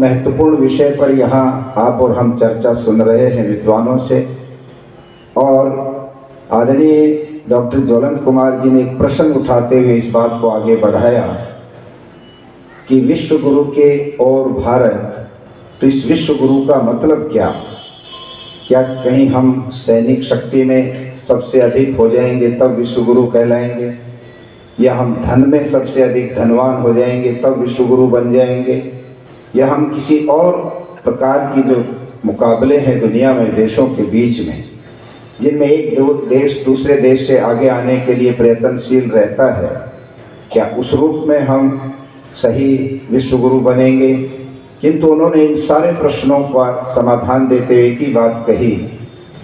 महत्वपूर्ण विषय पर यहाँ आप और हम चर्चा सुन रहे हैं विद्वानों से। और आदरणीय डॉक्टर ज्वलंत कुमार जी ने एक प्रश्न उठाते हुए इस बात को आगे बढ़ाया कि विश्व गुरु के और भारत, तो इस विश्व गुरु का मतलब क्या? क्या कहीं हम सैनिक शक्ति में सबसे अधिक हो जाएंगे तब विश्व गुरु कहलाएंगे, या हम धन में सबसे अधिक धनवान हो जाएंगे तब विश्व गुरु बन जाएंगे, या हम किसी और प्रकार की जो मुकाबले हैं दुनिया में देशों के बीच में, जिनमें एक दो देश दूसरे देश से आगे आने के लिए प्रयत्नशील रहता है, क्या उस रूप में हम सही विश्व गुरु बनेंगे? किंतु उन्होंने इन सारे प्रश्नों का समाधान देते हुए एक ही बात कही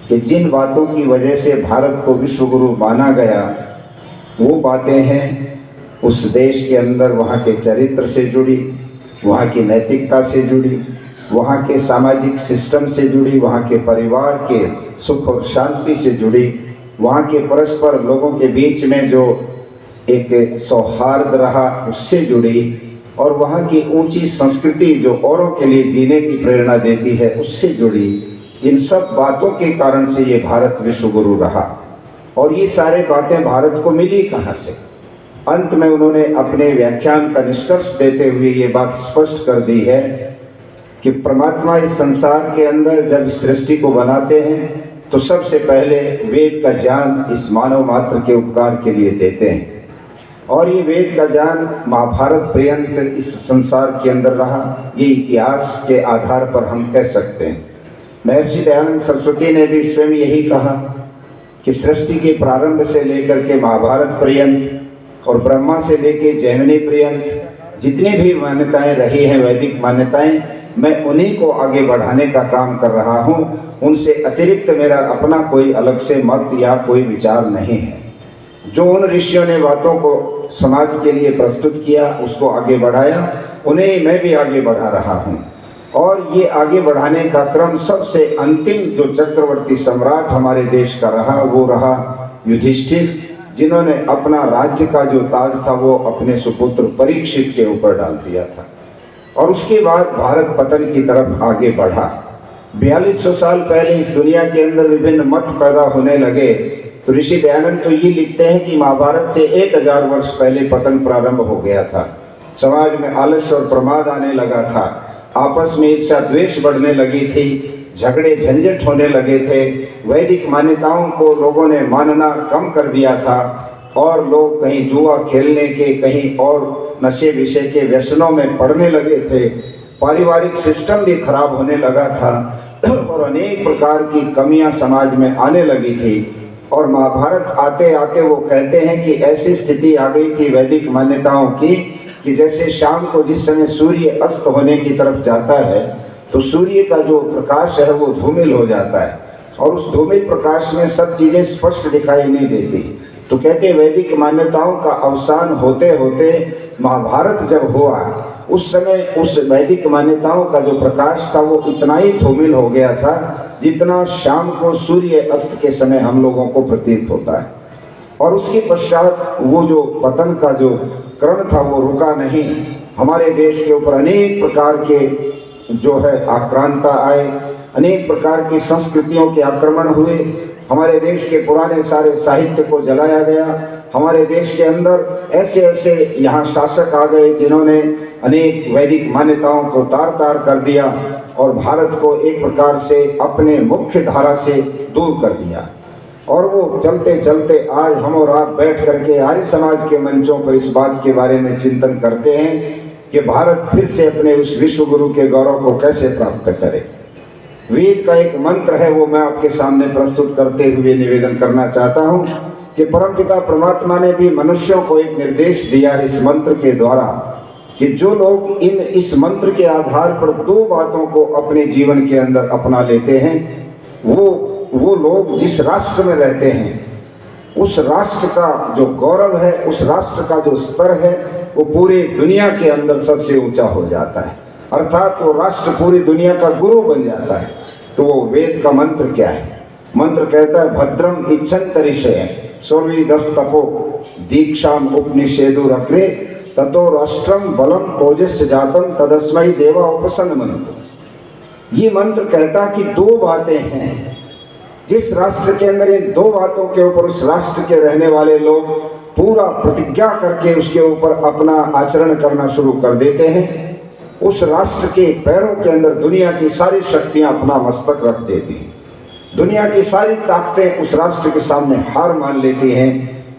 कि जिन बातों की वजह से भारत को विश्व गुरु माना गया वो बातें हैं उस देश के अंदर वहाँ के चरित्र से जुड़ी, वहाँ की नैतिकता से जुड़ी, वहाँ के सामाजिक सिस्टम से जुड़ी, वहाँ के परिवार के सुख और शांति से जुड़ी, वहाँ के परस्पर लोगों के बीच में जो एक सौहार्द रहा उससे जुड़ी, और वहाँ की ऊंची संस्कृति जो औरों के लिए जीने की प्रेरणा देती है उससे जुड़ी। इन सब बातों के कारण से ये भारत विश्व गुरु रहा। और ये सारे बातें भारत को मिली कहाँ से? अंत में उन्होंने अपने व्याख्यान का निष्कर्ष देते हुए ये बात स्पष्ट कर दी है कि परमात्मा इस संसार के अंदर जब सृष्टि को बनाते हैं तो सबसे पहले वेद का ज्ञान इस मानव मात्र के उपकार के लिए देते हैं, और ये वेद का ज्ञान महाभारत पर्यंत इस संसार के अंदर रहा। ये इतिहास के आधार पर हम कह सकते हैं। महर्षि दयानंद सरस्वती ने भी स्वयं यही कहा कि सृष्टि के प्रारंभ से लेकर के महाभारत पर्यंत और ब्रह्मा से लेकर जैमिनी पर्यंत जितनी भी मान्यताएं रही हैं, वैदिक मान्यताएं, मैं उन्हीं को आगे बढ़ाने का काम कर रहा हूं। उनसे अतिरिक्त मेरा अपना कोई अलग से मत या कोई विचार नहीं है। जो उन ऋषियों ने बातों को समाज के लिए प्रस्तुत किया, उसको आगे बढ़ाया, उन्हें मैं भी आगे बढ़ा रहा हूँ। और ये आगे बढ़ाने का क्रम सबसे अंतिम जो चक्रवर्ती सम्राट हमारे देश का रहा वो रहा युधिष्ठिर, जिन्होंने अपना राज्य का जो ताज था वो अपने सुपुत्र परीक्षित के ऊपर डाल दिया था। और उसके बाद भारत पतन की तरफ आगे बढ़ा। 4200 साल पहले इस दुनिया के अंदर विभिन्न मठ पैदा होने लगे, तो ऋषि दयानंद तो ये लिखते हैं कि महाभारत से 1000 वर्ष पहले पतन प्रारंभ हो गया था। समाज में आलस्य और प्रमाद आने लगा था, आपस में ईर्ष्या द्वेष बढ़ने लगी थी, झगड़े झंझट होने लगे थे, वैदिक मान्यताओं को लोगों ने मानना कम कर दिया था, और लोग कहीं जुआ खेलने के, कहीं और नशे विषय के व्यसनों में पड़ने लगे थे। पारिवारिक सिस्टम भी खराब होने लगा था और अनेक प्रकार की कमियां समाज में आने लगी थी। और महाभारत आते आते वो कहते हैं कि ऐसी स्थिति आ गई थी वैदिक मान्यताओं की कि जैसे शाम को जिस समय सूर्य अस्त होने की तरफ जाता है तो सूर्य का जो प्रकाश है वो धूमिल हो जाता है, और उस धूमिल प्रकाश में सब चीजें स्पष्ट दिखाई नहीं देती। तो कहते वैदिक मान्यताओं का अवसान होते होते महाभारत जब हुआ उस समय उस वैदिक मान्यताओं का जो प्रकाश था वो इतना ही धूमिल हो गया था जितना शाम को सूर्य अस्त के समय हम लोगों को प्रतीत होता है। और उसके पश्चात वो जो पतन का जो क्रम था वो रुका नहीं। हमारे देश के ऊपर अनेक प्रकार के जो है आक्रांता आए, अनेक प्रकार की संस्कृतियों के आक्रमण हुए, हमारे देश के पुराने सारे साहित्य को जलाया गया। हमारे देश के अंदर ऐसे ऐसे यहाँ शासक आ गए जिन्होंने अनेक वैदिक मान्यताओं को तार तार कर दिया और भारत को एक प्रकार से अपने मुख्य धारा से दूर कर दिया। और वो चलते चलते आज हम और आप बैठ करके आर्य समाज के मंचों पर इस बात के बारे में चिंतन करते हैं कि भारत फिर से अपने उस विश्व गुरु के गौरव को कैसे प्राप्त करे। वेद का एक मंत्र है, वो मैं आपके सामने प्रस्तुत करते हुए निवेदन करना चाहता हूँ कि परमपिता परमात्मा ने भी मनुष्यों को एक निर्देश दिया है इस मंत्र के द्वारा कि जो लोग इस मंत्र के आधार पर दो बातों को अपने जीवन के अंदर अपना लेते हैं, वो लोग जिस राष्ट्र में रहते हैं उस राष्ट्र का जो गौरव है, उस राष्ट्र का जो स्तर है, वो पूरी दुनिया के अंदर सबसे ऊंचा हो जाता है। अर्थात वो राष्ट्र पूरी दुनिया का गुरु बन जाता है। तो वो वेद का मंत्र क्या है? मंत्र कहता है भद्रम इच्छन्त ऋषयः, सोर्विदस तपो दीक्षाम उपनिषेदु रक्रे ततो राष्ट्रम बलम ओजस्य जातम तदस्मै देवा उपसन्न मंत्र। ये मंत्र कहता कि दो बातें हैं, जिस राष्ट्र के अंदर इन दो बातों के ऊपर उस राष्ट्र के रहने वाले लोग पूरा प्रतिज्ञा करके उसके ऊपर अपना आचरण करना शुरू कर देते हैं, उस राष्ट्र के पैरों के अंदर दुनिया की सारी शक्तियां अपना मस्तक रख देती हैं, दुनिया की सारी ताकतें उस राष्ट्र के सामने हार मान लेती हैं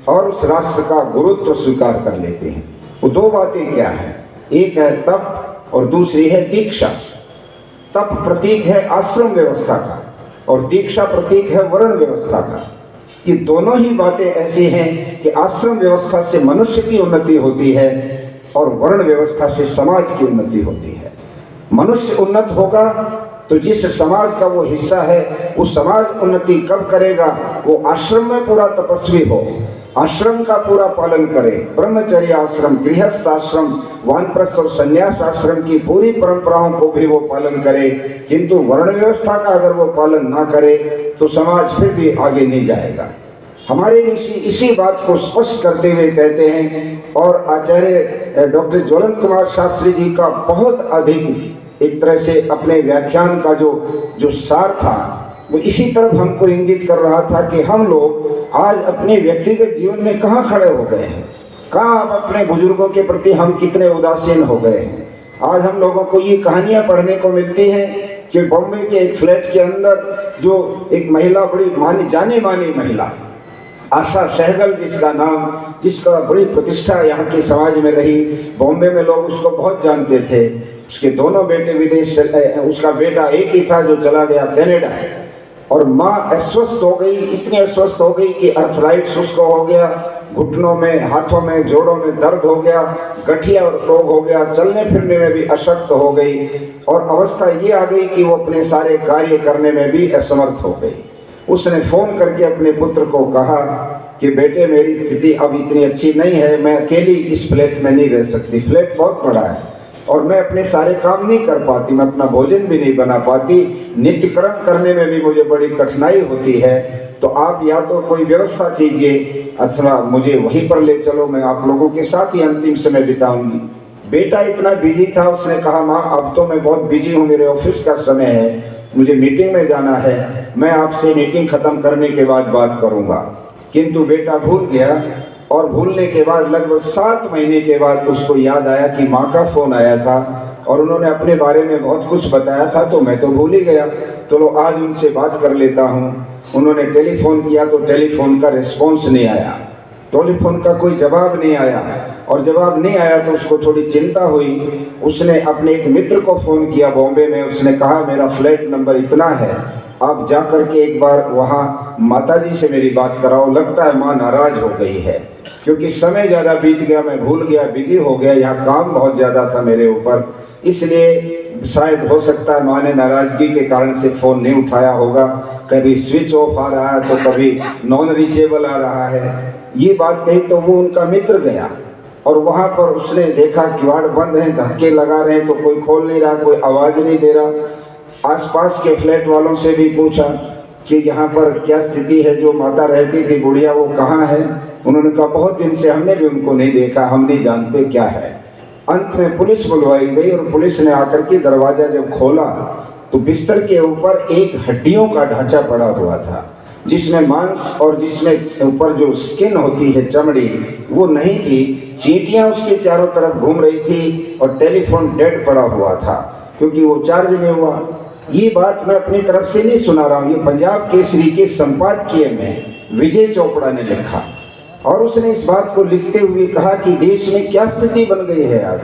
और उस राष्ट्र का गुरुत्व स्वीकार कर लेते हैं। वो दो बातें क्या हैं? एक है तप और दूसरी है दीक्षा। तप प्रतीक है आश्रम व्यवस्था का और दीक्षा प्रतीक है वर्ण व्यवस्था का। ये दोनों ही बातें ऐसी हैं कि आश्रम व्यवस्था से मनुष्य की उन्नति होती है और वर्ण व्यवस्था से समाज की उन्नति होती है। मनुष्य उन्नत होगा तो जिस समाज का वो हिस्सा है वो समाज उन्नति कब करेगा? वो आश्रम में पूरा तपस्वी हो, आश्रम का पूरा पालन करे, ब्रह्मचर्य आश्रम, गृहस्थ आश्रम, वानप्रस्थ और संन्यास आश्रम की पूरी परंपराओं को भी वो पालन करे। किंतु वर्ण व्यवस्था का अगर वो पालन ना करे तो समाज फिर भी आगे नहीं जाएगा। हमारे ऋषि इसी बात को स्पष्ट करते हुए कहते हैं और आचार्य डॉक्टर ज्वलन कुमार शास्त्री जी का बहुत अधिक एक तरह से अपने व्याख्यान का जो सार था वो इसी तरफ हमको इंगित कर रहा था कि हम लोग आज अपने व्यक्तिगत जीवन में कहाँ खड़े हो गए हैं, कहाँ अब अपने बुजुर्गों के प्रति हम कितने उदासीन हो गए हैं। आज हम लोगों को ये कहानियां पढ़ने को मिलती हैं कि बॉम्बे के एक फ्लैट के अंदर जो एक महिला, बड़ी जानी मानी महिला आशा सहगल जिसका नाम, जिसका बड़ी प्रतिष्ठा यहाँ के समाज में रही, बॉम्बे में लोग उसको बहुत जानते थे। उसके दोनों बेटे विदेश, उसका बेटा एक ही था जो चला गया कनाडा, और माँ अस्वस्थ हो गई, इतनी अस्वस्थ हो गई कि अर्थराइट्स उसको हो गया, घुटनों में, हाथों में, जोड़ों में दर्द हो गया, गठिया रोग हो गया, चलने फिरने में भी अशक्त हो गई और अवस्था ये आ गई कि वो अपने सारे कार्य करने में भी असमर्थ हो गई। उसने फोन करके अपने पुत्र को कहा कि बेटे मेरी स्थिति अब इतनी अच्छी नहीं है, मैं अकेली इस फ्लैट में नहीं रह सकती, फ्लैट बहुत बड़ा है और मैं अपने सारे काम नहीं कर पाती, मैं अपना भोजन भी नहीं बना पाती, नित्यक्रम करने में भी मुझे बड़ी कठिनाई होती है, तो आप या तो कोई व्यवस्था कीजिए अथवा मुझे वहीं पर ले चलो, मैं आप लोगों के साथ ही अंतिम समय बिताऊंगी। बेटा इतना बिजी था, उसने कहा माँ अब तो मैं बहुत बिजी हूँ, मेरे ऑफिस का समय है, मुझे मीटिंग में जाना है, मैं आपसे मीटिंग खत्म करने के बाद बात करूँगा। किंतु बेटा भूल गया और भूलने के बाद लगभग 7 महीने के बाद उसको याद आया कि माँ का फोन आया था और उन्होंने अपने बारे में बहुत कुछ बताया था, तो मैं तो भूल ही गया, तो लो आज उनसे बात कर लेता हूँ। उन्होंने टेलीफोन किया तो टेलीफोन का रिस्पॉन्स नहीं आया, टेलीफोन का कोई जवाब नहीं आया और जवाब नहीं आया तो उसको थोड़ी चिंता हुई। उसने अपने एक मित्र को फ़ोन किया बॉम्बे में, उसने कहा मेरा फ्लैट नंबर इतना है, आप जा कर के एक बार वहाँ माताजी से मेरी बात कराओ, लगता है माँ नाराज़ हो गई है क्योंकि समय ज़्यादा बीत गया, मैं भूल गया, बिजी हो गया, यहाँ काम बहुत ज़्यादा था मेरे ऊपर, इसलिए शायद हो सकता है माँ ने नाराज़गी के कारण से फ़ोन नहीं उठाया होगा, कभी स्विच ऑफ आ रहा है तो कभी नॉन रीचेबल आ रहा है। ये बात कही तो वो उनका मित्र गया और वहाँ पर उसने देखा किवाड़ बंद है, धक्के लगा रहे हैं तो कोई खोल नहीं रहा, कोई आवाज़ नहीं दे रहा। आसपास के फ्लैट वालों से भी पूछा कि यहाँ पर क्या स्थिति है, जो माता रहती थी बुढ़िया वो कहाँ है। उन्होंने कहा बहुत दिन से हमने भी उनको नहीं देखा, हम नहीं जानते क्या है। अंत में पुलिस बुलवाई गई और पुलिस ने आकर के दरवाज़ा जब खोला तो बिस्तर के ऊपर एक हड्डियों का ढांचा पड़ा हुआ था, जिसमें मांस और जिसमें ऊपर जो स्किन होती है, चमड़ी, वो नहीं थी। चींटियाँ उसके चारों तरफ घूम रही थी और टेलीफोन डेड पड़ा हुआ था क्योंकि वो चार्ज नहीं हुआ। ये बात मैं अपनी तरफ से नहीं सुना रहा हूँ, ये पंजाब केसरी के संपादकीय में विजय चोपड़ा ने लिखा और उसने इस बात को लिखते हुए कहा कि देश में क्या स्थिति बन गई है आज,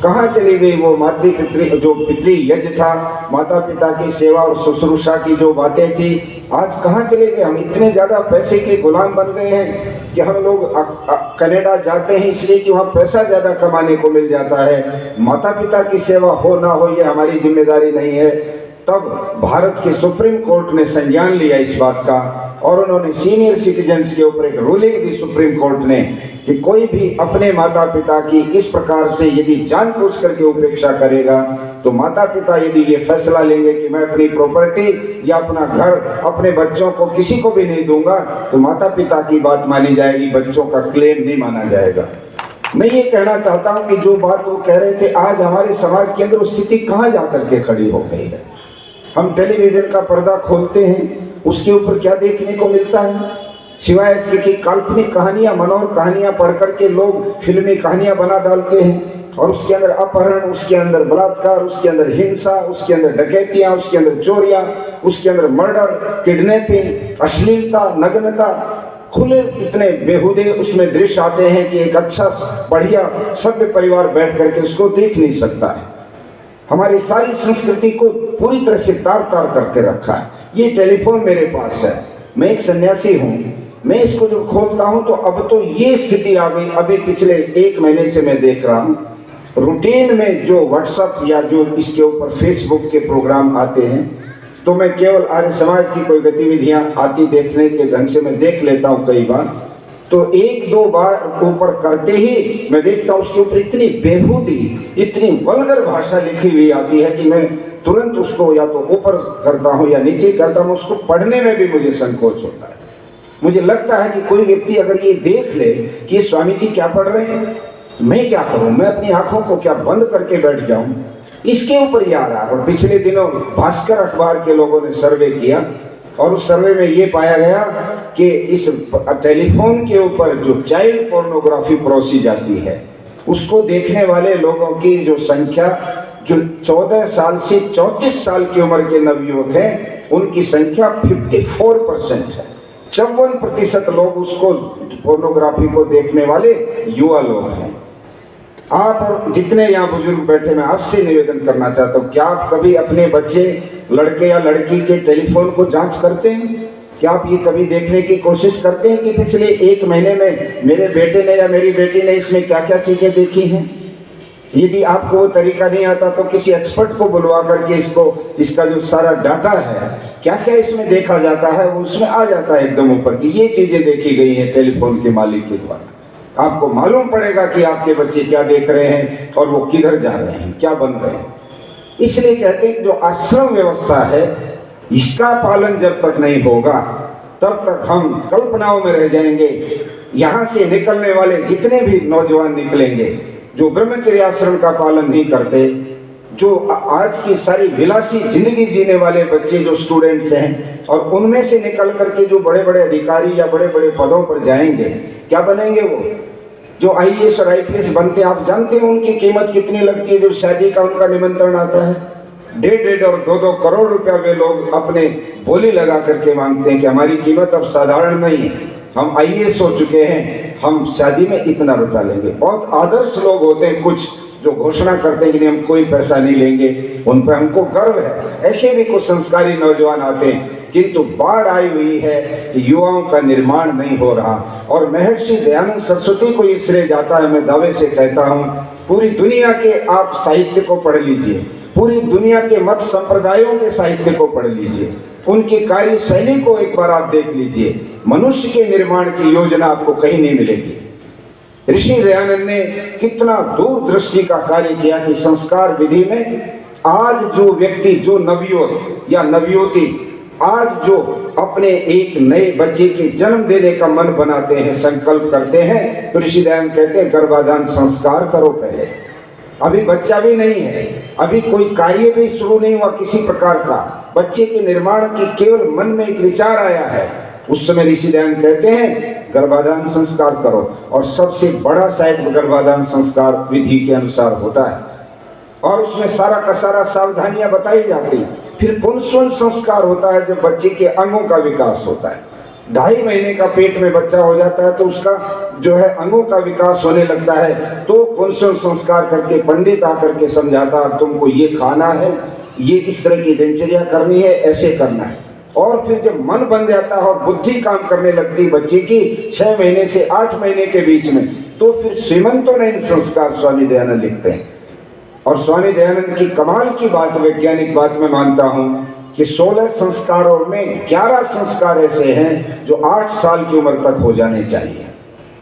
कहाँ चली गई वो मातृ पितृ जो पितृ यज्ञ था, माता पिता की सेवा और शुश्रूषा की जो बातें थी, आज कहाँ चले गए। हम इतने ज़्यादा पैसे के गुलाम बन गए हैं कि हम लोग कनाडा जाते हैं इसलिए कि वहाँ पैसा ज़्यादा कमाने को मिल जाता है, माता पिता की सेवा हो ना हो ये हमारी जिम्मेदारी नहीं है। तब भारत के सुप्रीम कोर्ट ने संज्ञान लिया इस बात का और उन्होंने सीनियर सिटीजन्स के ऊपर एक रूलिंग दी सुप्रीम कोर्ट ने कि कोई भी अपने माता पिता की इस प्रकार से यदि जानबूझ करके उपेक्षा करेगा तो माता पिता यदि ये फैसला लेंगे कि मैं अपनी प्रॉपर्टी या अपना घर अपने बच्चों को किसी को भी नहीं दूंगा तो माता पिता की बात मानी जाएगी, बच्चों का क्लेम नहीं माना जाएगा। मैं ये कहना चाहता हूं कि जो बात वो कह रहे थे आज हमारे समाज के अंदर स्थिति कहां जाकर के खड़ी हो गई है। हम टेलीविजन का पर्दा खोलते हैं, उसके ऊपर क्या देखने को मिलता है सिवाय इसके कि काल्पनिक कहानियां, मनोहर कहानियां पढ़ करके लोग फिल्मी कहानियां बना डालते हैं और उसके अंदर अपहरण, उसके अंदर बलात्कार, उसके अंदर हिंसा, उसके अंदर डकैतियां, उसके अंदर चोरियां, उसके अंदर मर्डर, किडनैपिंग, अश्लीलता, नग्नता, खुले इतने बेहुदे उसमें दृश्य आते हैं कि एक अच्छा बढ़िया सभ्य परिवार बैठ करके उसको देख नहीं सकता है। हमारी सारी संस्कृति को पूरी तरह से तार तार करके रखा है। ये टेलीफोन मेरे पास है, मैं एक सन्यासी हूँ, मैं इसको जो खोलता हूँ तो अब तो ये स्थिति आ गई। अभी पिछले 1 महीने से मैं देख रहा हूँ रूटीन में जो व्हाट्सएप या जो इसके ऊपर फेसबुक के प्रोग्राम आते हैं तो मैं केवल आर्य समाज की कोई गतिविधियां आती देखने के ढंग से मैं देख लेता हूं कई बार, तो 1-2 बार ऊपर करते ही मैं देखता हूं उसके ऊपर इतनी बेहूदी, इतनी वल्गर भाषा लिखी हुई आती है कि मैं तुरंत उसको या तो ऊपर करता हूं या नीचे करता हूं। उसको पढ़ने में भी मुझे संकोच होता है। मुझे लगता है कि कोई व्यक्ति अगर ये देख ले कि स्वामी जी क्या पढ़ रहे हैं, मैं क्या करूं, मैं अपनी आंखों को क्या बंद करके बैठ जाऊं, इसके ऊपर ही आ रहा है। और पिछले दिनों भास्कर अखबार के लोगों ने सर्वे किया और उस सर्वे में ये पाया गया कि इस टेलीफोन के ऊपर जो चाइल्ड पोर्नोग्राफी परोसी जाती है उसको देखने वाले लोगों की जो संख्या, जो 14 साल से 34 साल की उम्र के नवयुवक हैं, उनकी संख्या 54% है। 54% लोग उसको पोर्नोग्राफी को देखने वाले युवा लोग हैं। आप और जितने यहाँ बुजुर्ग बैठे, मैं आपसे निवेदन करना चाहता हूँ, क्या आप कभी अपने बच्चे, लड़के या लड़की के टेलीफोन को जांच करते हैं? क्या आप ये कभी देखने की कोशिश करते हैं कि पिछले 1 महीने में मेरे बेटे ने या मेरी बेटी ने इसमें क्या क्या चीजें देखी हैं? यदि आपको वो तरीका नहीं आता तो किसी एक्सपर्ट को बुलवा करके इसका जो सारा डाटा है, क्या क्या इसमें देखा जाता है, वो उसमें आ जाता है एकदम ऊपर कि ये चीजें देखी गई हैं टेलीफोन के मालिक के द्वारा। आपको मालूम पड़ेगा कि आपके बच्चे क्या देख रहे हैं और वो किधर जा रहे हैं, क्या बन रहे हैं। इसलिए कहते हैं कि जो आश्रम व्यवस्था है इसका पालन जब तक नहीं होगा तब तक हम कल्पनाओं में रह जाएंगे। यहाँ से निकलने वाले जितने भी नौजवान निकलेंगे जो ब्रह्मचर्य आश्रम का पालन नहीं करते, जो आज की सारी विलासी जिंदगी जीने वाले बच्चे जो स्टूडेंट्स हैं और उनमें से निकल करके जो बड़े बड़े अधिकारी या बड़े बड़े पदों पर जाएंगे, क्या बनेंगे? वो जो IAS और IPS बनते हैं, आप जानते हैं उनकी कीमत कितनी लगती है? जो शादी का उनका निमंत्रण आता है 1.5 और 2-2 करोड़ रुपया वे लोग अपने बोली लगा करके मांगते हैं कि हमारी कीमत अब साधारण नहीं है, हम IAS हो चुके हैं, हम शादी में इतना रुपया लेंगे। बहुत आदर्श लोग होते हैं कुछ जो घोषणा करते हैं कि हम कोई पैसा नहीं लेंगे, उन पर हमको गर्व है। ऐसे भी कुछ संस्कारी नौजवान आते हैं, किंतु बाढ़ आई हुई है कि युवाओं का निर्माण नहीं हो रहा। और महर्षि दयानंद सरस्वती को ये श्रेय जाता है, मैं दावे से कहता हूँ। पूरी दुनिया के आप साहित्य को पढ़ लीजिए, पूरी दुनिया के मत संप्रदायों के साहित्य को पढ़ लीजिए, उनकी कार्यशैली को एक बार आप देख लीजिए, मनुष्य के निर्माण की योजना आपको कहीं नहीं मिलेगी। ऋषि दयानंद ने कितना दूरदृष्टि का कार्य किया कि संस्कार विधि में आज जो व्यक्ति, जो नवयुवक या नवयुवती आज जो अपने एक नए बच्चे के जन्म देने का मन बनाते हैं, संकल्प करते हैं, तो ऋषि दयानंद कहते हैं गर्भाधान संस्कार करो पहले। अभी बच्चा भी नहीं है, अभी कोई कार्य भी शुरू नहीं हुआ किसी प्रकार का, बच्चे के निर्माण की केवल मन में एक विचार आया है, उस समय ऋषि दयानंद कहते हैं गर्भाधान संस्कार करो। और सबसे बड़ा शायद गर्भाधान संस्कार विधि के अनुसार होता है और उसमें सारा का सारा सावधानियां बताई जाती। फिर पुंसवन संस्कार होता है जब बच्चे के अंगों का विकास होता है। 2.5 महीने का पेट में बच्चा हो जाता है तो उसका जो है अंगों का विकास होने लगता है, तो पुंसवन संस्कार करके पंडित आकर के समझाता तुमको ये खाना है, ये इस तरह की दिनचर्या करनी है, ऐसे करना है। और फिर जब मन बन जाता है और बुद्धि काम करने लगती है बच्चे की 6 महीने से 8 महीने के बीच में, तो फिर श्रीमंतों ने इन संस्कार स्वामी दयानंद लिखते हैं। और स्वामी दयानंद की कमाल की बात, वैज्ञानिक बात मैं मानता हूं कि 16 संस्कारों में 11 संस्कार ऐसे हैं जो 8 साल की उम्र तक हो जाने चाहिए।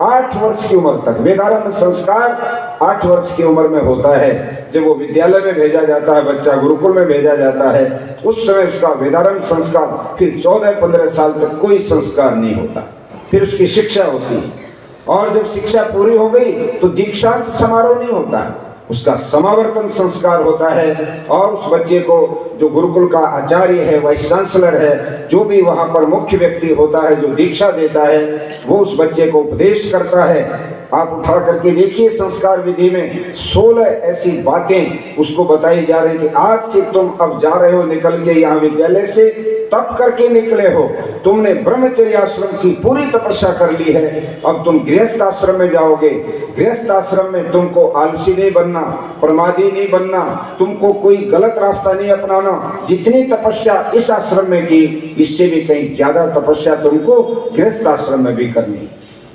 8 वर्ष की उम्र तक वेदारंभ संस्कार 8 वर्ष की उम्र में होता है। जब वो विद्यालय में भेजा जाता है, बच्चा गुरुकुल में भेजा जाता है, उस समय उसका वेदारंभ संस्कार, फिर 14-15 साल तक कोई संस्कार नहीं होता, फिर उसकी शिक्षा होती है। और जब शिक्षा पूरी हो गई तो दीक्षांत समारोह नहीं होता है, उसका समावर्तन संस्कार होता है। और उस बच्चे को जो गुरुकुल का आचार्य है, वाइस चांसलर है, जो भी वहाँ पर मुख्य व्यक्ति होता है जो दीक्षा देता है, वो उस बच्चे को उपदेश करता है। आप उठा करके देखिए, संस्कार विधि में 16 ऐसी बातें उसको बताई जा रही कि आज से तुम अब जा रहे हो निकल के यहाँ विद्यालय से, तप करके निकले हो, तुमने ब्रह्मचर्य आश्रम की पूरी तपस्या कर ली है, अब तुम गृहस्थ आश्रम में जाओगे। गृहस्थ आश्रम में तुमको आलसी नहीं बनना, प्रमादी नहीं बनना, तुमको कोई गलत रास्ता नहीं अपनाना। जितनी तपस्या इस आश्रम में की, इससे भी कहीं ज्यादा तपस्या तुमको गृहस्थ आश्रम में भी करनी।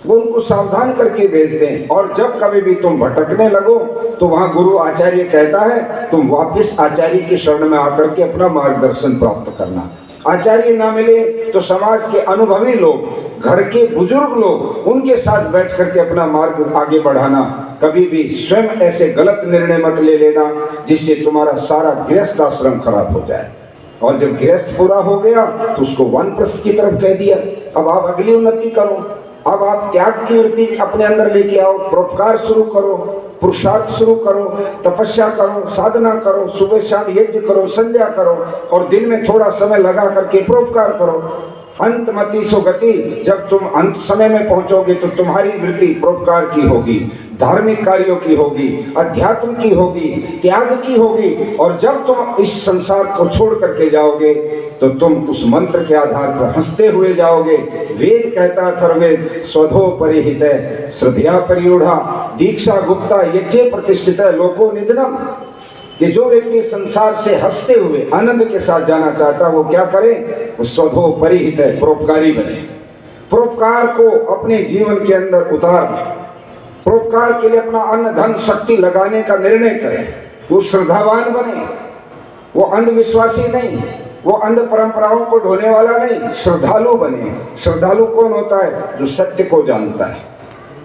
वो उनको सावधान करके भेज दें। और जब कभी भी तुम भटकने लगो तो वहाँ गुरु आचार्य कहता है तुम वापस आचार्य की शरण में आकर के अपना मार्गदर्शन प्राप्त करना। आचार्य ना मिले तो समाज के अनुभवी लोग, घर के बुजुर्ग लोग, उनके साथ बैठ करके अपना मार्ग आगे बढ़ाना। कभी भी स्वयं ऐसे गलत निर्णय मत ले लेना जिससे तुम्हारा सारा गृहस्थ आश्रम खराब हो जाए। और जब गृहस्थ पूरा हो गया तो उसको वानप्रस्थ की तरफ कह दिया, अब आप अगली उन्नति करो, अब आप त्याग की वृत्ति अपने अंदर लेके आओ, परोपकार शुरू करो, पुरुषार्थ शुरू करो, तपस्या करो, साधना करो, सुबह शाम यज्ञ करो, संध्या करो, और दिन में थोड़ा समय लगा करके परोपकार करो। अंतमति सो गति, जब तुम अंत समय में पहुंचोगे तो तुम्हारी वृत्ति परोपकार की होगी, धार्मिक कार्यों की होगी, अध्यात्म की होगी, त्याग की होगी। और जब तुम इस संसार को छोड़ करके जाओगे तो तुम उस मंत्र के आधार पर हंसते हुए जाओगे। वेद कहता अथर्ववेद, स्वधो परिहित श्रद्धया परियूढ़ा दीक्षा गुप्ता यज्ञ प्रतिष्ठित लोको निधनम, कि जो व्यक्ति संसार से हंसते हुए आनंद के साथ जाना चाहता है वो क्या करे, वो स्वधो परिहित परोपकारी बने, परोपकार को अपने जीवन के अंदर उतार, परोपकार के लिए अपना अन्न धन शक्ति लगाने का निर्णय करे, वो श्रद्धावान बने, वो अंधविश्वासी नहीं, वो अंध परंपराओं को ढोने वाला नहीं, श्रद्धालु बने। श्रद्धालु कौन होता है? जो सत्य को जानता है,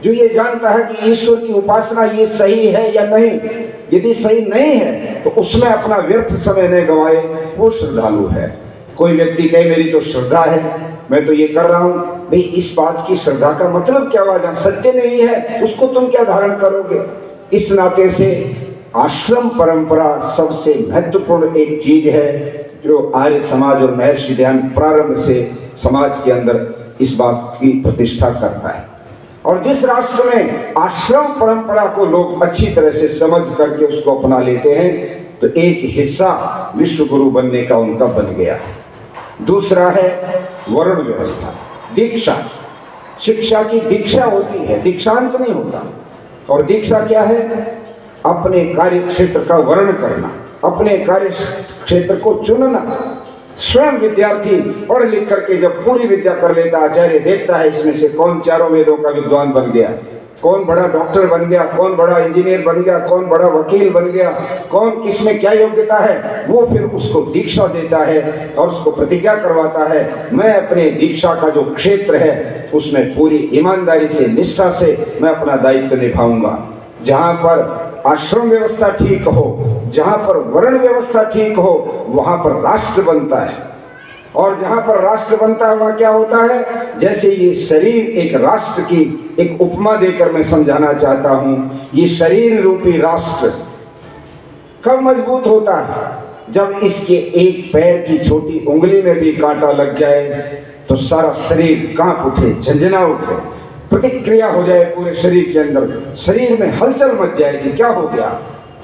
जो ये जानता है कि ईश्वर की उपासना ये सही है या नहीं। यदि सही नहीं है तो उसमें अपना व्यर्थ समय नहीं गंवाए, वो श्रद्धालु है। कोई व्यक्ति कहे मेरी तो श्रद्धा है, मैं तो ये कर रहा हूं, भाई इस बात की श्रद्धा का मतलब क्या हुआ? जहाँ सत्य नहीं है उसको तुम क्या धारण करोगे? इस नाते से आश्रम परंपरा सबसे महत्वपूर्ण एक चीज है जो आर्य समाज और महर्षि दयानंद प्रारंभ से समाज के अंदर इस बात की प्रतिष्ठा करता है। और जिस राष्ट्र में आश्रम परंपरा को लोग अच्छी तरह से समझ करके उसको अपना लेते हैं तो एक हिस्सा विश्व गुरु बनने का उनका बन गया। दूसरा है वर्ण व्यवस्था, दीक्षा। शिक्षा की दीक्षा होती है, दीक्षांत नहीं होता। और दीक्षा क्या है? अपने कार्य क्षेत्र का वर्ण करना, अपने कार्य क्षेत्र को चुनना। स्वयं विद्यार्थी पढ़ लिख करके जब पूरी विद्या कर लेता, आचार्य देखता है इसमें से कौन चारों वेदों का विद्वान बन गया, कौन बड़ा डॉक्टर बन गया, कौन बड़ा इंजीनियर बन गया, कौन बड़ा वकील बन गया, कौन किसमें क्या योग्यता है, वो फिर उसको दीक्षा देता है और उसको प्रतिज्ञा करवाता है मैं अपने दीक्षा का जो क्षेत्र है उसमें पूरी ईमानदारी से, निष्ठा से मैं अपना दायित्व निभाऊंगा। जहाँ पर आश्रम व्यवस्था ठीक हो, जहाँ पर वर्ण व्यवस्था ठीक हो, वहाँ पर राष्ट्र बनता है। और जहाँ पर राष्ट्र बनता है वहाँ क्या होता है? जैसे ये शरीर एक राष्ट्र की एक उपमा देकर मैं समझाना चाहता हूँ। ये शरीर रूपी राष्ट्र कब मजबूत होता है? जब इसके एक पैर की छोटी उंगली में भी कांटा लग जाए तो सारा शरीर कांप उठे, झंझना उठे, प्रतिक्रिया हो जाए पूरे शरीर के अंदर, शरीर में हलचल मच जाए कि क्या हो गया,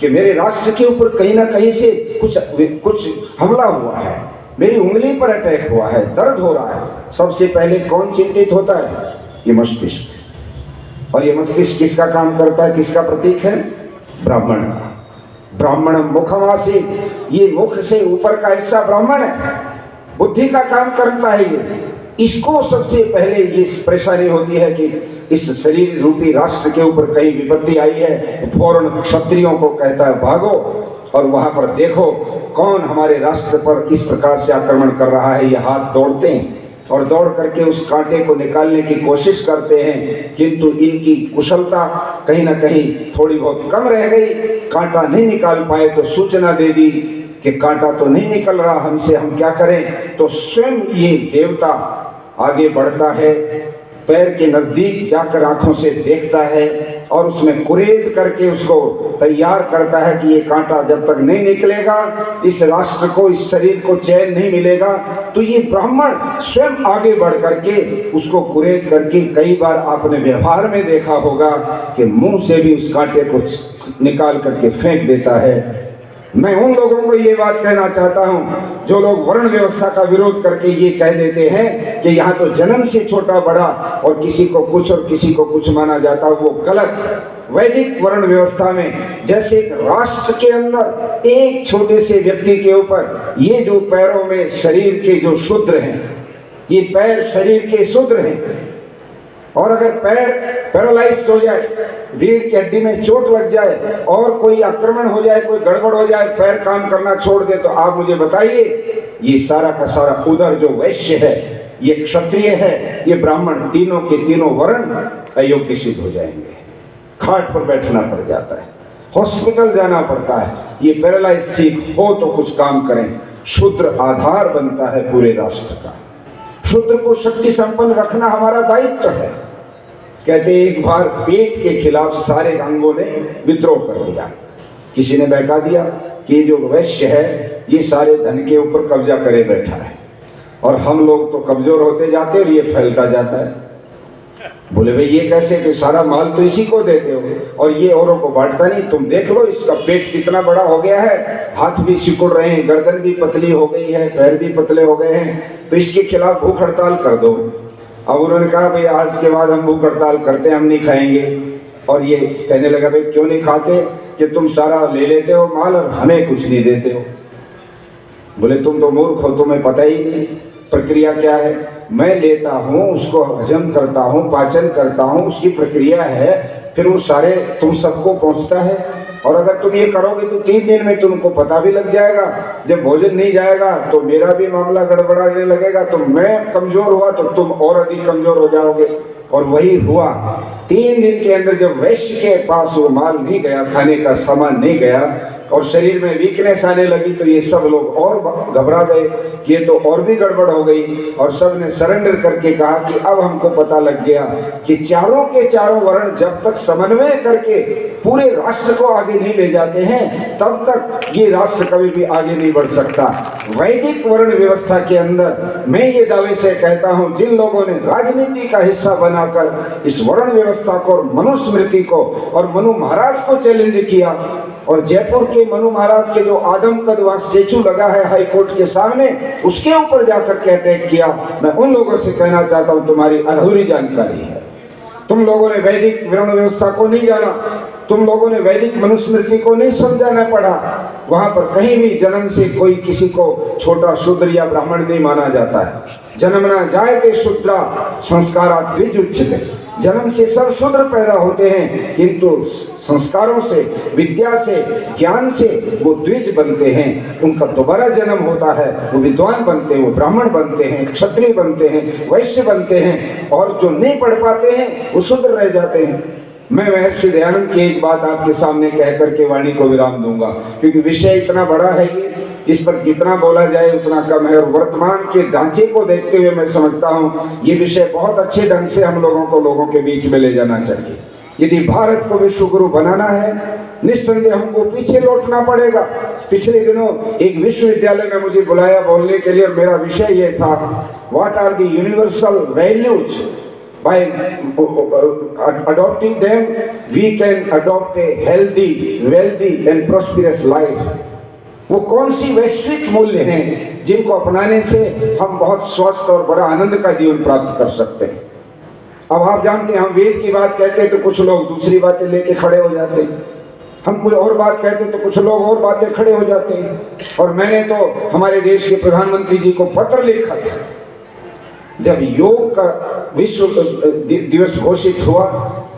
कि मेरे राष्ट्र के ऊपर कहीं ना कहीं से कुछ हमला हुआ है, मेरी उंगली पर अटैक हुआ है, दर्द हो रहा है। सबसे पहले कौन चिंतित होता है? ये मस्तिष्क। और ये मस्तिष्क किसका काम करता है, किसका प्रतीक है? ब्राह्मण का। ब्राह्मण मुखमासी, ये मुख से ऊपर का हिस्सा ब्राह्मण है, बुद्धि का काम करता है ये। इसको सबसे पहले ये परेशानी होती है कि इस शरीर रूपी राष्ट्र के ऊपर कहीं विपत्ति आई है तो फौरन क्षत्रियों को कहता है भागो और वहां पर देखो कौन हमारे राष्ट्र पर इस प्रकार से आक्रमण कर रहा है। ये हाथ दौड़ते हैं और दौड़ करके उस कांटे को निकालने की कोशिश करते हैं, किंतु इनकी कुशलता कहीं ना कहीं थोड़ी बहुत कम रह गई। कांटा नहीं निकाल पाए तो सूचना दे दी कि कांटा तो नहीं निकल रहा हमसे, हम क्या करें। तो स्वयं ये देवता आगे बढ़ता है, पैर के नजदीक जाकर आंखों से देखता है और उसमें कुरेद करके उसको तैयार करता है कि ये कांटा जब तक नहीं निकलेगा इस राष्ट्र को, इस शरीर को चैन नहीं मिलेगा। तो ये ब्राह्मण स्वयं आगे बढ़ करके उसको कुरेद करके, कई बार आपने व्यवहार में देखा होगा कि मुंह से भी उस कांटे को निकाल करके फेंक देता है। मैं उन लोगों को ये बात कहना चाहता हूं जो लोग वर्ण व्यवस्था का विरोध करके ये कह देते हैं कि यहाँ तो जन्म से छोटा बड़ा और किसी को कुछ और किसी को कुछ माना जाता, वो गलत। वैदिक वर्ण व्यवस्था में जैसे एक राष्ट्र के अंदर एक छोटे से व्यक्ति के ऊपर ये जो पैरों में शरीर के जो शूद्र हैं, ये पैर शरीर के शूद्र हैं, और अगर पैर पैरालाइज्ड हो जाए, रीढ़ की हड्डी में चोट लग जाए और कोई आक्रमण हो जाए, कोई गड़बड़ हो जाए, पैर काम करना छोड़ दे, तो आप मुझे बताइए ये सारा का सारा उधर जो वैश्य है, ये क्षत्रिय है, ये ब्राह्मण, तीनों के तीनों वर्ण अयोग्य सिद्ध हो जाएंगे। खाट पर बैठना पड़ जाता है, हॉस्पिटल जाना पड़ता है। ये पैरालाइज ठीक हो तो कुछ काम करें। शूद्र आधार बनता है पूरे राष्ट्र का। शूद्र को शक्ति संपन्न रखना हमारा दायित्व है। कहते एक बार पेट के खिलाफ सारे अंगों ने विद्रोह कर दिया। किसी ने बहका दिया कि जो वैश्य है ये सारे धन के ऊपर कब्जा करे बैठा है और हम लोग तो कमजोर होते जाते और ये फैलता जाता है। बोले भाई ये कैसे, कि सारा माल तो इसी को देते हो और ये औरों को बांटता नहीं। तुम देख लो इसका पेट कितना बड़ा हो गया है, हाथ भी सिकुड़ रहे हैं, गर्दन भी पतली हो गई है, पैर भी पतले हो गए हैं, तो इसके खिलाफ भूख हड़ताल कर दो। अब उन्होंने कहा भाई आज के बाद हम भूख हड़ताल करते हैं, हम नहीं खाएंगे। और ये कहने लगा भाई क्यों नहीं खाते, कि तुम सारा ले लेते हो माल और हमें कुछ नहीं देते हो। बोले तुम तो मूर्ख हो, तुम्हें पता ही नहीं प्रक्रिया क्या है। मैं लेता हूँ, उसको हजम करता हूँ, पाचन करता हूँ, उसकी प्रक्रिया है, फिर वो सारे तुम सबको पहुँचता है। और अगर तुम ये करोगे तो 3 दिन में तुमको पता भी लग जाएगा। जब भोजन नहीं जाएगा तो मेरा भी मामला गड़बड़ाने लगेगा, तो मैं कमजोर हुआ तो तुम और अधिक कमजोर हो जाओगे। और वही हुआ। 3 दिन के अंदर जब वैश्य के पास वो माल नहीं गया, खाने का सामान नहीं गया और शरीर में वीकनेस आने लगी, तो ये सब लोग और घबरा गए कि ये तो और भी गड़बड़ हो गई। और सब ने सरेंडर करके कहा कि अब हमको पता लग गया कि चारों के चारों वर्ण जब तक समन्वय करके पूरे राष्ट्र को आगे नहीं ले जाते हैं तब तक ये राष्ट्र कभी भी आगे नहीं बढ़ सकता। वैदिक वर्ण व्यवस्था के अंदर मैं ये दावे से कहता हूँ, जिन लोगों ने राजनीति का हिस्सा बनाकर इस वर्ण व्यवस्था को और मनुस्मृति को और मनु महाराज को चैलेंज किया, और जयपुर के मनु महाराज के जो आदम कद वहां स्टेचू लगा है हाई कोर्ट के सामने, उसके ऊपर जाकर के अटैक किया, मैं उन लोगों से कहना चाहता हूं तुम्हारी अधूरी जानकारी है। तुम लोगों ने वैदिक वर्ण व्यवस्था को नहीं जाना, तुम लोगों ने वैदिक मनुस्मृति को नहीं समझाना पड़ा। वहां पर कहीं भी जन्म से कोई किसी को छोटा शूद्र या ब्राह्मण नहीं माना जाता है। जन्मना जायते शूद्रा संस्कारा द्विज उच्यते। जन्म से सब शूद्र पैदा होते हैं, किंतु संस्कारों से, विद्या से, ज्ञान से वो द्विज बनते हैं। उनका दोबारा जन्म होता है, वो विद्वान बनते हैं, वो ब्राह्मण बनते हैं, क्षत्रिय बनते हैं, वैश्य बनते हैं। और जो नहीं पढ़ पाते हैं वो शूद्र रह जाते हैं। मैं महर्षि दयानंद की एक बात आपके सामने कह करके वाणी को विराम दूंगा, क्योंकि विषय इतना बड़ा है, ये इस पर जितना बोला जाए उतना कम है। और वर्तमान के ढांचे को देखते हुए मैं समझता हूँ ये विषय बहुत अच्छे ढंग से हम लोगों के बीच में ले जाना चाहिए। यदि भारत को विश्व गुरु बनाना है, निस्संदेह हमको पीछे लौटना पड़ेगा। पिछले दिनों एक विश्वविद्यालय में मुझे बुलाया बोलने के लिए, और मेरा विषय ये था, what are the universal values, by adopting them we can adopt a healthy, wealthy and prosperous life। वो कौन सी वैश्विक मूल्य हैं जिनको अपनाने से हम बहुत स्वस्थ और बड़ा आनंद का जीवन प्राप्त कर सकते हैं। अब आप जानते हैं, हम वेद की बात कहते हैं तो कुछ लोग दूसरी बातें लेके खड़े हो जाते हैं, हम कुछ और बात कहते हैं तो कुछ लोग और बातें खड़े हो जाते हैं। और मैंने तो हमारे देश के प्रधानमंत्री जी को पत्र लिखा था जब योग का विश्व दिवस घोषित हुआ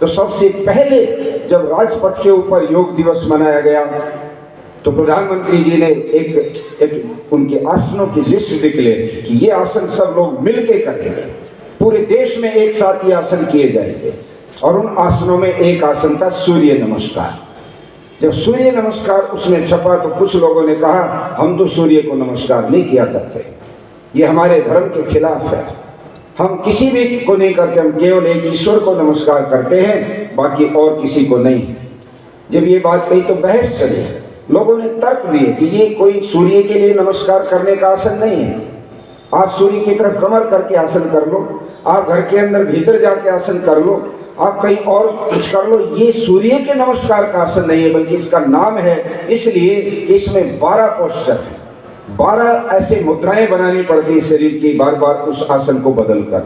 तो सबसे पहले जब राजपथ के ऊपर योग दिवस मनाया गया तो प्रधानमंत्री जी ने एक उनके आसनों की लिस्ट डिक्लेयर की कि ये आसन सब लोग मिलके करेंगे, पूरे देश में एक साथ ये आसन किए जाएंगे। और उन आसनों में एक आसन था सूर्य नमस्कार। जब सूर्य नमस्कार उसमें छपा तो कुछ लोगों ने कहा हम तो सूर्य को नमस्कार नहीं किया करते, ये हमारे धर्म के खिलाफ है, हम किसी भी को नहीं करते, हम केवल एक ईश्वर को नमस्कार करते हैं, बाकी और किसी को नहीं। जब ये बात कही तो बहस चली, लोगों ने तर्क दिए कि ये कोई सूर्य के लिए नमस्कार करने का आसन नहीं है, आप सूर्य की तरफ कमर करके आसन कर लो, आप घर के अंदर भीतर जाके आसन कर लो, आप कहीं और कुछ कर लो, ये सूर्य के नमस्कार का आसन नहीं है, बल्कि इसका नाम है इसलिए इसमें 12 पोस्चर है, 12 ऐसे मुद्राएं बनानी पड़ती शरीर की बार बार उस आसन को बदलकर।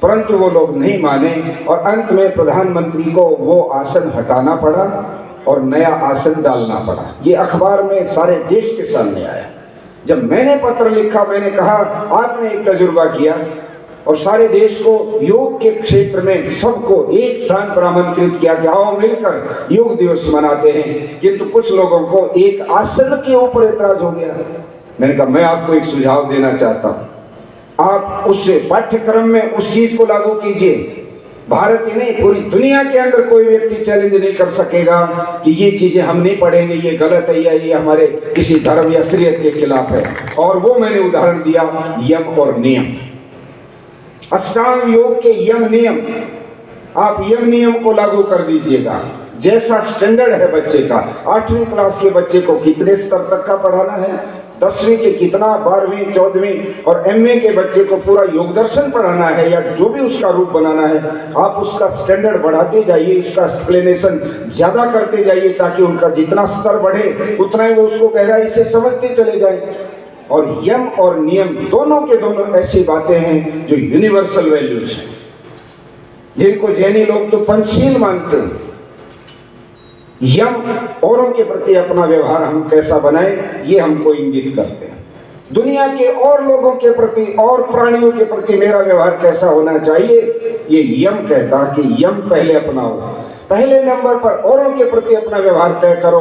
परंतु वो लोग नहीं माने और अंत में प्रधानमंत्री को वो आसन हटाना पड़ा और नया आसन डालना पड़ा। ये अखबार में सारे देश के सामने आया। जब मैंने पत्र लिखा, मैंने कहा आपने एक तजुर्बा किया और सारे देश को योग के क्षेत्र में सबको एक स्थान पर आमंत्रित किया कि आओ मिलकर योग दिवस मनाते हैं, किंतु कुछ लोगों को एक आसन के ऊपर एतराज हो गया। मैंने कहा मैं आपको एक सुझाव देना चाहता हूँ, आप उस पाठ्यक्रम में उस चीज को लागू कीजिए। भारत ही नहीं, पूरी दुनिया के अंदर कोई व्यक्ति चैलेंज नहीं कर सकेगा कि ये चीजें हम नहीं पढ़ेंगे, ये गलत है या ये हमारे किसी धर्म या शरीयत के खिलाफ है। और वो मैंने उदाहरण दिया यम और नियम, अष्टांग योग के यम नियम। आप यम नियम को लागू कर दीजिएगा। जैसा स्टैंडर्ड है बच्चे का, 8वीं क्लास के बच्चे को कितने स्तर तक का पढ़ाना है, 10वीं के कितना, 12वीं 14वीं और MA के बच्चे को पूरा योग दर्शन पढ़ाना है या जो भी उसका रूप बनाना है, आप उसका स्टैंडर्ड बढ़ाते जाइए, उसका एक्सप्लेनेशन ज्यादा करते जाइए ताकि उनका जितना स्तर बढ़े उतना ही वो उसको गहराई से समझते चले जाए। और यम और नियम दोनों के दोनों ऐसी बातें हैं जो यूनिवर्सल वैल्यूज हैं, जिनको जैनी लोग तो पंचशील मानते हैं। यम औरों के प्रति अपना व्यवहार हम कैसा बनाएं, ये हमको इंगित करते हैं। दुनिया के और लोगों के प्रति और प्राणियों के प्रति मेरा व्यवहार कैसा होना चाहिए, ये यम कहता है कि यम पहले अपनाओ। पहले नंबर पर औरों के प्रति अपना व्यवहार तय करो,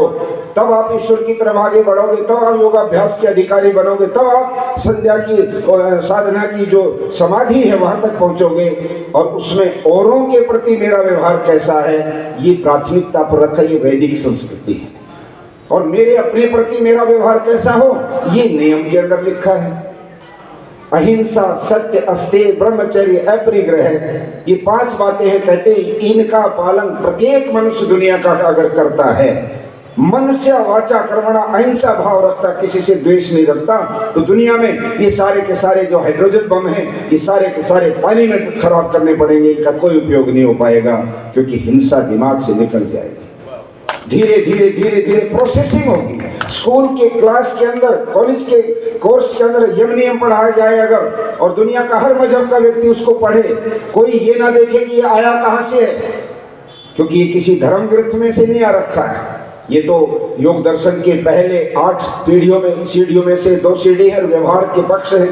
तब आप ईश्वर की तरफ आगे बढ़ोगे, तब आप योगाभ्यास के अधिकारी बनोगे, तब आप संध्या की साधना की जो समाधि है वहां तक पहुंचोगे। और उसमें औरों के प्रति मेरा व्यवहार कैसा है ये प्राथमिकता पर रखा, ये वैदिक संस्कृति है। और मेरे अपने प्रति मेरा व्यवहार कैसा हो ये नियम के अंदर लिखा है। अहिंसा, सत्य, अस्तेय, ब्रह्मचर्य, अपरिग्रह, ये 5 बातें हैं। कहते हैं इनका पालन प्रत्येक मनुष्य दुनिया का अगर करता है, मनुष्य वाचा कर्मणा अहिंसा भाव रखता, किसी से द्वेष नहीं रखता, तो दुनिया में ये सारे के सारे जो हाइड्रोजन बम हैं ये सारे के सारे पानी में खराब करने पड़ेंगे, इनका कोई उपयोग नहीं हो पाएगा, क्योंकि हिंसा दिमाग से निकल जाएगी। धीरे धीरे धीरे धीरे प्रोसेसिंग होगी। स्कूल के क्लास के अंदर, कॉलेज के कोर्स के अंदर यम नियम पढ़ाया जाए अगर, और दुनिया का हर मजहब का व्यक्ति उसको पढ़े, कोई ये ना देखे कि ये आया कहां से है, क्योंकि ये किसी धर्म ग्रंथ में से नहीं आ रखा है। ये तो योग दर्शन के पहले 8 सीढ़ियों में से 2 सीढ़ी है, व्यवहार के पक्ष है,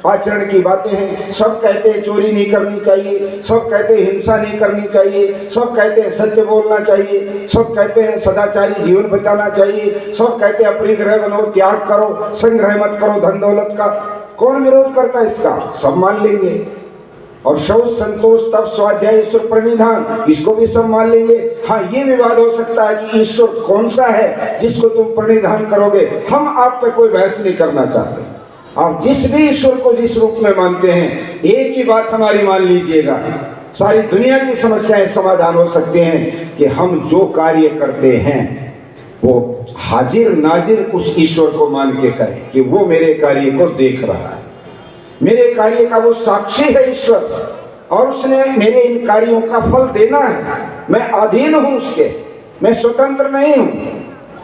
आचरण की बातें हैं। सब कहते हैं चोरी नहीं करनी चाहिए, सब कहते हैं हिंसा नहीं करनी चाहिए, सब कहते हैं सत्य बोलना चाहिए, सब कहते हैं सदाचारी जीवन बिताना चाहिए, सब कहते हैं अपरिग्रह बनो, त्याग करो, संग्रह मत करो धन दौलत का। कौन विरोध करता है इसका? सब मान लेंगे। और शौच, संतोष, तप, स्वाध्याय, ईश्वर प्रणिधान, इसको भी सब मान लेंगे। हाँ, ये विवाद हो सकता है कि ईश्वर कौन सा है जिसको तुम प्रणिधान करोगे। हम आप पे कोई बहस नहीं करना चाहते। आप जिस भी ईश्वर को जिस रूप में मानते हैं, एक ही बात हमारी मान लीजिएगा, सारी दुनिया की समस्याएं समाधान हो सकते हैं कि हम जो कार्य करते हैं वो हाजिर नाजिर उस ईश्वर को मान के करें कि वो मेरे कार्य को देख रहा है, मेरे कार्य का वो साक्षी है ईश्वर, और उसने मेरे इन कार्यों का फल देना है। मैं अधीन हूं उसके, मैं स्वतंत्र नहीं हूं।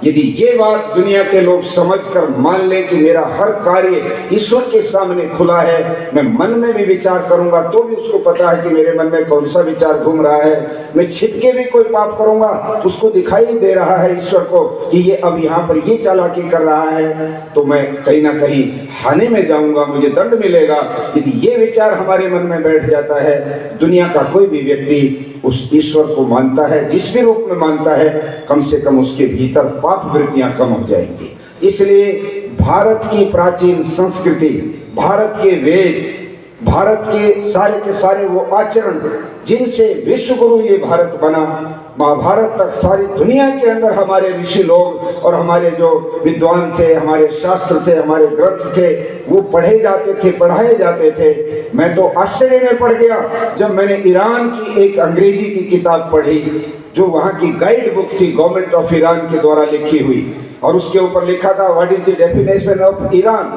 यदि ये बात दुनिया के लोग समझकर मान लें कि मेरा हर कार्य ईश्वर के सामने खुला है, मैं मन में भी विचार करूंगा तो भी उसको पता है कि मेरे मन में कौन सा विचार घूम रहा है, मैं छिप के भी कोई पाप करूंगा उसको दिखाई दे रहा है ईश्वर को कि ये अब यहाँ पर ये चालाकी कर रहा है, तो मैं कहीं ना कहीं हानि में जाऊंगा, मुझे दंड मिलेगा। यदि ये विचार हमारे मन में बैठ जाता है, दुनिया का कोई भी व्यक्ति उस ईश्वर को मानता है, जिस भी रूप में मानता है, कम से कम उसके भीतर पाप वृत्तियां कम हो जाएंगी। इसलिए भारत की प्राचीन संस्कृति, भारत के वेद, भारत के सारे वो आचरण जिनसे विश्व गुरु ये भारत बना, महाभारत तक सारी दुनिया के अंदर हमारे ऋषि लोग और हमारे जो विद्वान थे, हमारे शास्त्र थे, हमारे ग्रंथ थे, वो पढ़े जाते थे, पढ़ाए जाते थे। मैं तो आश्चर्य में पड़ गया जब मैंने ईरान की एक अंग्रेजी की किताब पढ़ी, जो वहाँ की गाइड बुक थी गवर्नमेंट ऑफ ईरान के द्वारा लिखी हुई, और उसके ऊपर लिखा था what is the definition of Iran.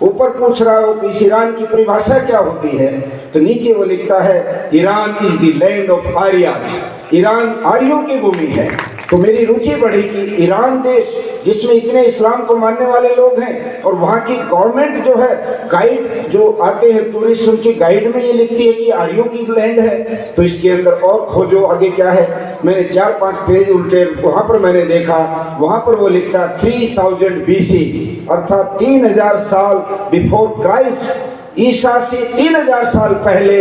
ऊपर पूछ रहा हो कि इस ईरान की परिभाषा क्या होती है, तो नीचे वो लिखता है Iran is the land of Aryans, Iran आर्यों की भूमि है। तो मेरी रुचि बढ़ी कि ईरान देश जिसमें इतने इस्लाम को मानने वाले लोग हैं, और वहाँ की गवर्नमेंट जो है, गाइड जो आते हैं टूरिस्ट, उनकी गाइड में ये लिखती है कि आर्यों की लैंड है। तो इसके अंदर और खोजो आगे क्या है। मैंने 4-5 पेज उल्टे वहाँ पर मैंने देखा, वहाँ पर वो लिखता 3000 BC, अर्थात 3000 साल बिफोर क्राइस्ट, ईसा से 3000 साल पहले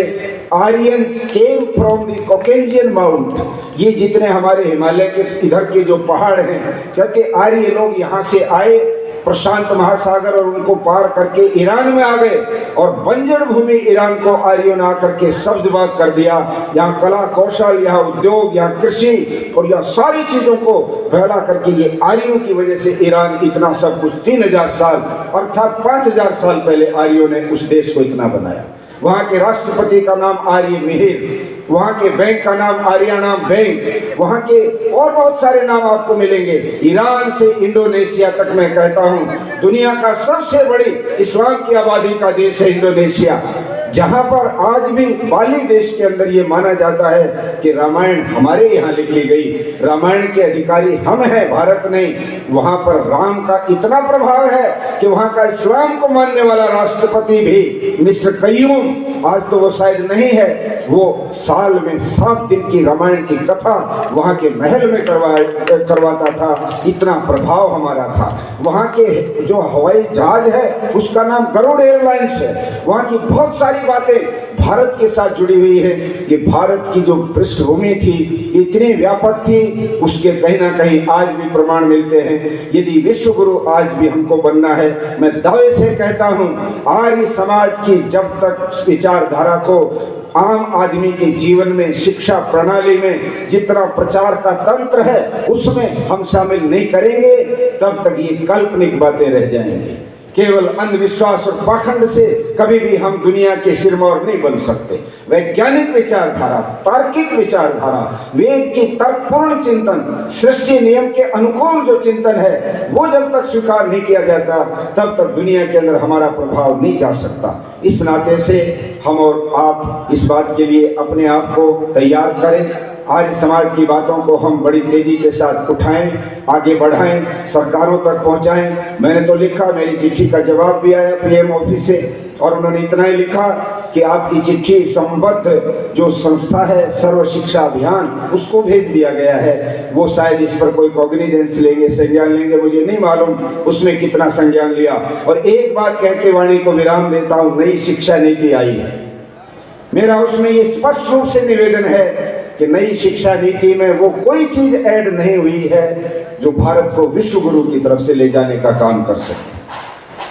Aryans came from the Caucasian mount. ये जितने हमारे हिमालय के इधर के जो पहाड़ हैं, कहते आर्य लोग यहाँ से आए, प्रशांत महासागर और उनको पार करके ईरान में आ गए, और बंजर भूमि ईरान को आर्यों ने आकर के सब्जबाग कर दिया। यहाँ कला कौशल, यहाँ उद्योग, यहाँ कृषि और यहाँ सारी चीजों को फैला करके ये आर्यों की वजह से ईरान इतना सब कुछ 3000 साल अर्थात 5000 साल पहले आर्यों ने उस देश को इतना बनाया। वहाँ के राष्ट्रपति का नाम आर्य मिहिर, वहाँ के बैंक का नाम आर्यानाम बैंक, वहाँ के और बहुत सारे नाम आपको मिलेंगे। ईरान से इंडोनेशिया तक मैं कहता हूँ दुनिया का सबसे बड़ी इस्लाम की आबादी का देश है इंडोनेशिया, जहाँ पर आज भी बाली देश के अंदर ये माना जाता है कि रामायण हमारे यहाँ लिखी गई, रामायण के अधिकारी हम हैं, भारत नहीं। वहाँ पर राम का इतना प्रभाव है कि वहाँ का इस्लाम को मानने वाला राष्ट्रपति भी मिस्टर कयूम, आज तो वो शायद नहीं है, वो साल में 7 दिन की रामायण की कथा वहाँ के महल में करवाता था। इतना प्रभाव हमारा था। वहाँ के जो हवाई जहाज है उसका नाम गरुड़ एयरलाइंस है। वहाँ की बहुत सारी बातें भारत के साथ जुड़ी हुई है। ये भारत की जो पृष्ठभूमि थी इतनी व्यापक थी, उसके कहीं ना कहीं आज भी प्रमाण मिलते हैं। यदि विश्व गुरु आज भी हमको बनना है, मैं दावे से कहता हूँ आर्य समाज की जब तक विचारधारा को आम आदमी के जीवन में, शिक्षा प्रणाली में जितना प्रचार का तंत्र है उसमें हम शामिल नहीं करेंगे, तब तक ये काल्पनिक बातें रह जाएंगी। केवल अंधविश्वास और पाखंड से कभी भी हम दुनिया के सिरमौर नहीं बन सकते। वैज्ञानिक विचारधारा, तार्किक विचारधारा, वेद की तर्कपूर्ण चिंतन, सृष्टि नियम के अनुकूल जो चिंतन है, वो जब तक स्वीकार नहीं किया जाता तब तक दुनिया के अंदर हमारा प्रभाव नहीं जा सकता। इस नाते से हम और आप इस बात के लिए अपने आप को तैयार करें। आर्य समाज की बातों को हम बड़ी तेजी के साथ उठाएं, आगे बढ़ाएं, सरकारों तक पहुंचाएं। मैंने तो लिखा, मेरी चिट्ठी का जवाब भी आया पीएम ऑफिस से, और उन्होंने इतना ही लिखा कि आपकी चिट्ठी संबद्ध जो संस्था है सर्व शिक्षा अभियान, उसको भेज दिया गया है। वो शायद इस पर कोई कॉग्निजेंस लेंगे, संज्ञान लेंगे, मुझे नहीं मालूम उसमें कितना संज्ञान लिया। और एक बात कह के वाणी को विराम देता हूँ, नई शिक्षा नीति आई है। मेरा उसमें ये स्पष्ट रूप से निवेदन है कि नई शिक्षा नीति में वो कोई चीज ऐड नहीं हुई है जो भारत को विश्व गुरु की तरफ से ले जाने का काम कर सके।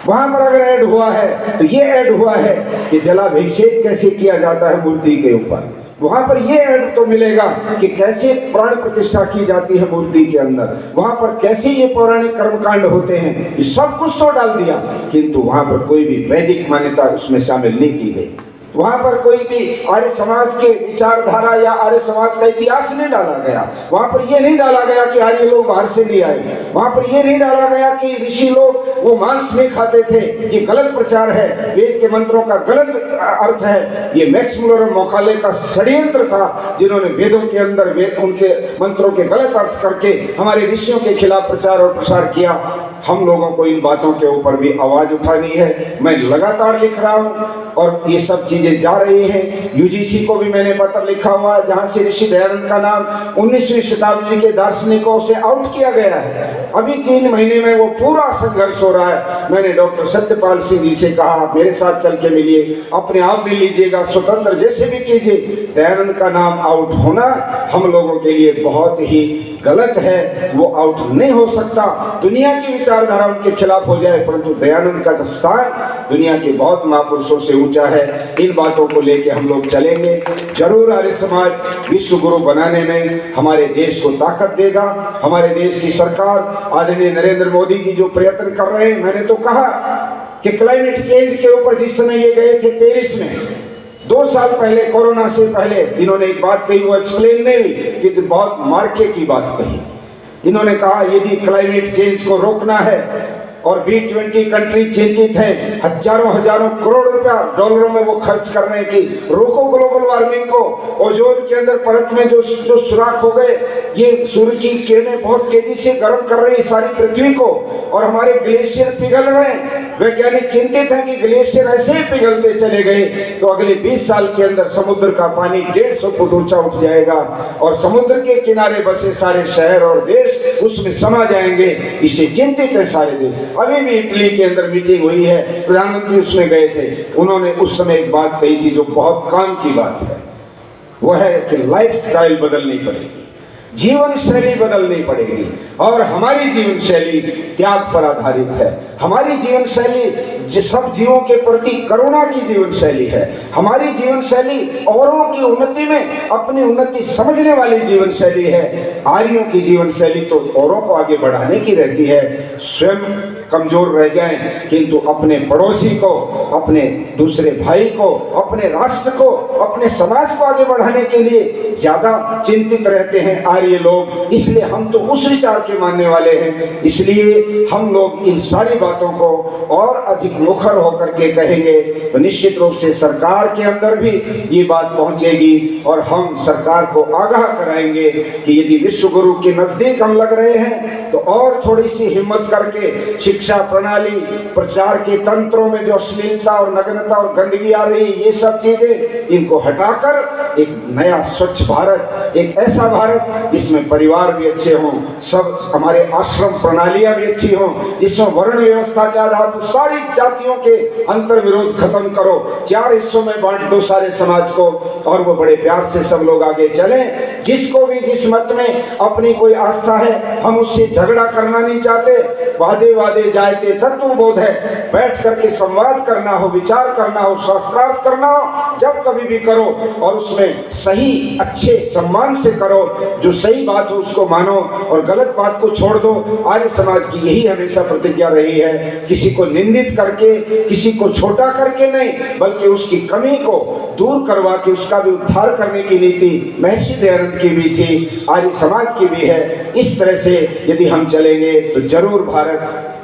वहां पर अगर ऐड हुआ है तो ये ऐड हुआ है कि जलाभिषेक कैसे किया जाता है मूर्ति के ऊपर। वहां पर ये ऐड तो मिलेगा कि कैसे प्राण प्रतिष्ठा की जाती है मूर्ति के अंदर, वहां पर कैसे ये पौराणिक कर्मकांड होते हैं, ये सब कुछ तो डाल दिया, किंतु वहां पर कोई भी वैदिक मान्यता उसमें शामिल नहीं की गई। वहां पर कोई भी आर्य समाज के विचारधारा या आर्य समाज का इतिहास नहीं डाला गया। वहां पर यह नहीं डाला गया कि आर्य लोग बाहर से नहीं आए। वहां पर यह नहीं डाला गया कि ऋषि लोग वो मांस नहीं खाते थे। ये गलत प्रचार है, वेद के मंत्रों का गलत अर्थ है। ये मैक्स मुलर और मौखाले का षड्यंत्र था, जिन्होंने वेदों के अंदर उनके मंत्रों के गलत अर्थ करके हमारे ऋषियों के खिलाफ प्रचार और प्रसार किया। हम लोगों को इन बातों के ऊपर भी आवाज उठानी है। मैं लगातार लिख रहा हूं और ये सब चीजें जा रही हैं। यूजीसी को भी मैंने पत्र लिखा हुआ है, जहां से ऋषि दयानंद का नाम 19वीं शताब्दी के दार्शनिकों से आउट किया गया है। अभी 3 महीने में वो पूरा संघर्ष हो रहा है। मैंने डॉक्टर सत्यपाल सिंह जी से कहा, आप मेरे साथ चल के मिलिए, अपने आप भी लीजिएगा, स्वतंत्र जैसे भी कीजिए। दयानंद का नाम आउट होना हम लोगों के लिए बहुत ही गलत है। वो आउट नहीं हो सकता। दुनिया की विचारधारा उनके खिलाफ हो जाए, परंतु दयानंद का स्थान दुनिया के बहुत महापुरुषों से ऊंचा है। इन बातों को लेके हम लोग चलेंगे। जरूर आर्य समाज विश्व गुरु बनाने में हमारे देश को ताकत देगा। हमारे देश की सरकार आदरणीय नरेंद्र मोदी जी जो प्रयत्न कर रहे हैं, मैंने तो कहा कि क्लाइमेट चेंज के ऊपर जिस समय ये गए थे पेरिस में 2 साल पहले, कोरोना से पहले, इन्होंने एक बात कही, वो एक्सप्लेन नहीं कि बहुत मार्के की बात कही। इन्होंने कहा यदि क्लाइमेट चेंज को रोकना है और G20 कंट्री चिंतित है, हजारों करोड़ रुपया डॉलरों में वो खर्च करने की, रोको ग्लोबल वार्मिंग को। ओजोन के अंदर परत में जो सुराख हो गए, ये सूर्य की किरणें बहुत तेजी से गर्म कर रही सारी पृथ्वी को, और हमारे ग्लेशियर पिघल रहे हैं। वैज्ञानिक चिंतित हैं कि ग्लेशियर ऐसे ही पिघलते चले गए तो अगले 20 साल के अंदर समुद्र का पानी 150 फुट ऊंचा उठ जाएगा और समुद्र के किनारे बसे सारे शहर और देश उसमें समा जाएंगे। इससे चिंतित है सारे देश। अभी भी इटली के अंदर मीटिंग हुई है, प्रधानमंत्री उसमें गए थे। उन्होंने उस समय एक बात कही थी जो बहुत काम की बात है, वो है कि लाइफस्टाइल बदलनी पड़ेगी, जीवन शैली बदलनी पड़ेगी। और हमारी जीवन शैली त्याग पर आधारित है। हमारी जीवन शैली सब जीवों के प्रति करुणा की जीवन शैली है। हमारी जीवन शैली औरों की उन्नति में अपनी उन्नति समझने वाली जीवन शैली है। आर्यों की जीवन शैली तो औरों को आगे बढ़ाने की रहती है, स्वयं कमजोर रह जाएं किंतु अपने पड़ोसी को, अपने दूसरे भाई को, अपने राष्ट्र को, अपने समाज को आगे बढ़ाने के लिए ज्यादा चिंतित रहते हैं आर्य लोग। इसलिए हम तो उस विचार के मानने वाले हैं। इसलिए हम लोग इन सारी बातों को और अधिक मुखर होकर के कहेंगे तो निश्चित रूप से सरकार के अंदर भी ये बात पहुंचेगी और हम सरकार को आगाह कराएंगे कि यदि विश्व गुरु के नजदीक हम लग रहे हैं तो और थोड़ी सी हिम्मत करके शिक्षा प्रणाली, प्रचार के तंत्रों में जो अश्लीलता और नग्नता और गंदगी आ रही, ये सब चीजें इनको हटाकर एक नया स्वच्छ भारत, एक ऐसा भारत जिसमें परिवार भी अच्छे हों, सब हमारे आश्रम प्रणालियां भी अच्छी हों, जिसमें वर्ण व्यवस्था के आधार पर सारी जातियों के अंतर विरोध खत्म करो, 4 हिस्सों में बांट दो सारे समाज को और वो बड़े प्यार से सब लोग आगे चलें। जिसको भी जिस मत में अपनी कोई आस्था है, हम उससे झगड़ा करना नहीं चाहते। वादे वादे जायते तत्व बोध है, बैठ करके संवाद करना हो, विचार करना हो, शास्त्रार्थ करना हो, जब कभी भी करो और उसमें सही अच्छे सम्मान से करो। जो सही बात हो उसको मानो और गलत बात को छोड़ दो। आर्य समाज की यही हमेशा प्रतिज्ञा रही है, किसी को निंदित करके, किसी को छोटा करके नहीं, बल्कि उसकी कमी को दूर करवा के उसका भी उद्धार करने की नीति महर्षि दयानंद की भी थी, आर्य समाज की भी है। इस तरह से यदि हम चलेंगे तो जरूर भारत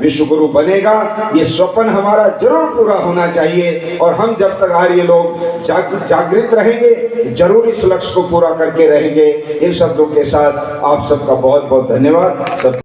विश्व गुरु बनेगा। ये स्वप्न हमारा जरूर पूरा होना चाहिए और हम जब तक आर्य लोग जागृत रहेंगे जरूर इस लक्ष्य को पूरा करके रहेंगे। इन शब्दों के साथ आप सबका बहुत बहुत धन्यवाद।